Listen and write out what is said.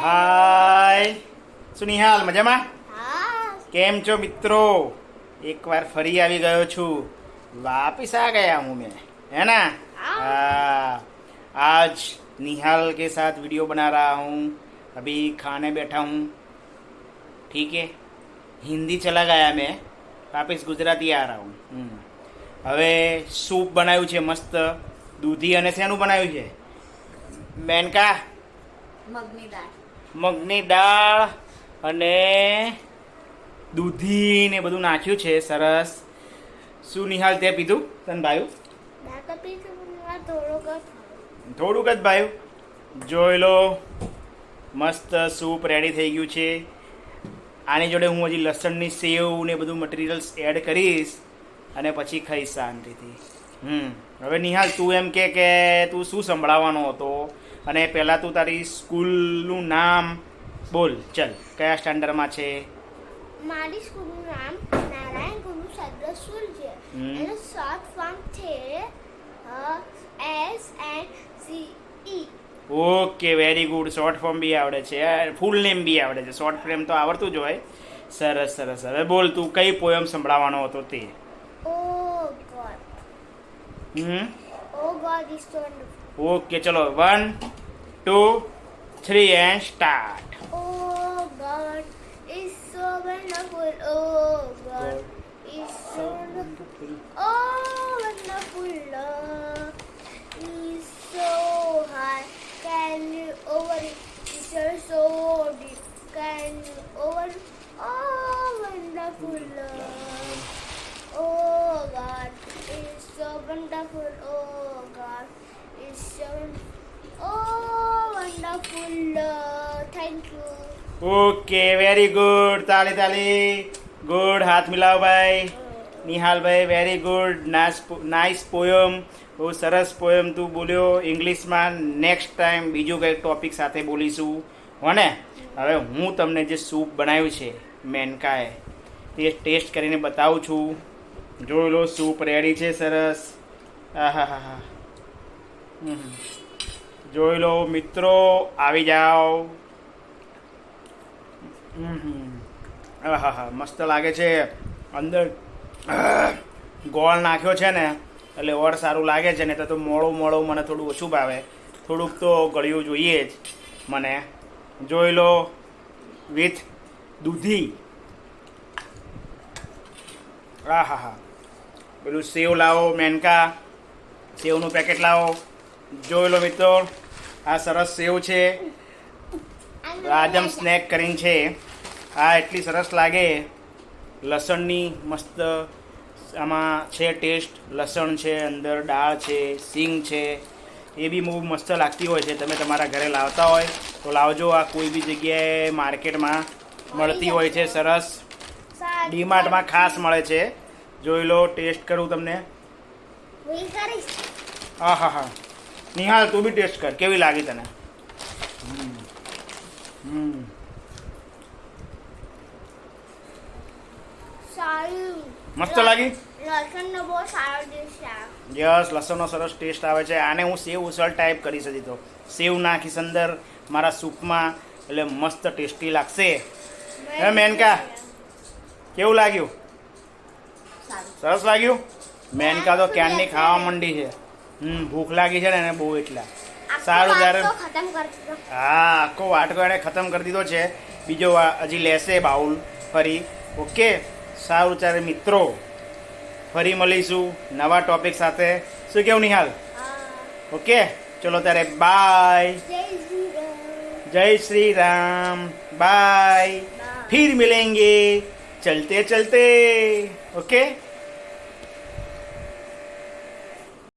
હાય સુનિહાલ મજામાં? હા. કેમ છો મિત્રો? એકવાર ફરી આવી ગયો છું. वापिस आ गया हूँ मैं, है ना? हाँ। आज निहाल के साथ वीडियो बना रहा हूँ. अभी खाने बैठा हूँ. ठीक है. हिंदी चला गया मैं, वापिस गुजराती आ रहा हूँ. હવે સૂપ બનાવ્યું છે મસ્ત. દૂધી અને શેનું બનાવ્યું છે મેનકા? મગની દાળ અને દૂધી ને બધું નાખ્યું છે. સરસ. શું નિહાલ તે પીધું? તને ભાયું? થોડુંક જ ભાયું. જોઈ લો, મસ્ત સૂપ રેડી થઈ ગયું છે. આની જોડે હું હજી લસણની સેવ ને બધું મટીરિયલ્સ એડ કરીશ અને પછી ખાઈશ શાંતિથી. હવે નિહાલ તું એમ કે તું શું સંભળાવવાનો હતો, અને પહેલાં તું તારી સ્કૂલનું નામ બોલ. ચલ, કયા સ્ટાન્ડર્ડમાં છે? મારી સ્કૂલનું નામ નારાયણ ગુરુ સદ્ર સ્કૂલ છે. એનો શોર્ટ ફોર્મ છે SNCE. Okay, very good. Short form બી આવડે છે, ફૂલ નેમ બી આવડે છે. શોર્ટ ફોર્મ તો આવડતું જ હોય. સરસ સરસ. હવે બોલ, તું કઈ પોયમ સંભળાવવાનો હતો તે? Oh God. Oh God is so wonderful. Okay, ચલો 1 2 3 and start. Oh God is so wonderful. Oh God is so wonderful. Oh wonderful love is so high. Can you over it? Is so deep. Can you over it? Oh wonderful love. Oh God is so wonderful. Oh God is so oh wonderful love. Thank you. Okay, very good. તાળી તાળી. Good. હાથ મિલાવો ભાઈ. નિહાલભાઈ, very good. Nice poem. બહુ સરસ poem તું બોલ્યો ઇંગ્લિશમાં. Next time બીજું કંઈક ટોપિક સાથે બોલીશું, હો ને? હવે હું તમને જે સૂપ બનાવ્યું છે મેનકાએ, તે ટેસ્ટ કરીને બતાવું છું. જોઈ લો, સૂપ રેડી છે. સરસ. હા હા હા. જોઈ લો મિત્રો, આવી જાઓ. હા હા, મસ્ત લાગે છે. અંદર ગોળ નાખ્યો છે ને એટલે ઓર સારું લાગે છે. ને તો મોળું મોળું મને થોડું ઓછું ભાવે. થોડુંક તો ગળ્યું જોઈએ જ મને. જોઈ લો, વિથ દૂધી. હા હા હા. પેલું સેવ લાવો મેનકા, સેવનું પેકેટ લાવો. જોઈ લો મિત્રો, આ સરસ સેવ છે. રાજમ સ્નેક કરીને છે આ. એટલી સરસ લાગે. લસણની મસ્ત આમાં છે ટેસ્ટ. લસણ છે, અંદર દાળ છે, સિંગ છે. એ બી બહુ મસ્ત લાગતી હોય છે. તમે તમારા ઘરે લાવતા હોય તો લાવજો. આ કોઈ બી જગ્યાએ માર્કેટમાં મળતી હોય છે. સરસ. ડીમાર્ટમાં ખાસ મળે છે. જોઈ લો, ટેસ્ટ કરું તમને. હા હા હા. નિહાલ, તું બી ટેસ્ટ કર. કેવી લાગી તને? મસ્ત લાગી? લસણનો બહુ સારો ટેસ્ટ આવે. યસ, લસણનો સરસ ટેસ્ટ આવે છે. આને હું સેવ ઉસળ ટાઈપ કરી શકીશ. તો સેવ નાખીશ અંદર મારા સૂપમાં, એટલે મસ્ત ટેસ્ટી લાગશે. હે મેનકા, કેવું લાગ્યું? સરસ લાગ્યું? મેનકા તો ક્યારની ખાવા માંડી છે. ભૂખ લાગી છે ને એને બહુ. એટલા સારું. ત્યારે હા, આખો વાટકો એને ખતમ કરી દીધો છે. બીજો હજી લેશે બાઉલ ફરી. ઓકે, સારું. ત્યારે મિત્રો, ફરી મળીશું નવા ટોપિક સાથે. શું કેવું નિહાલ? ઓકે, ચલો ત્યારે બાય. જય શ્રી રામ. બાય. फिर मिलेंगे चलते चलते. ओके.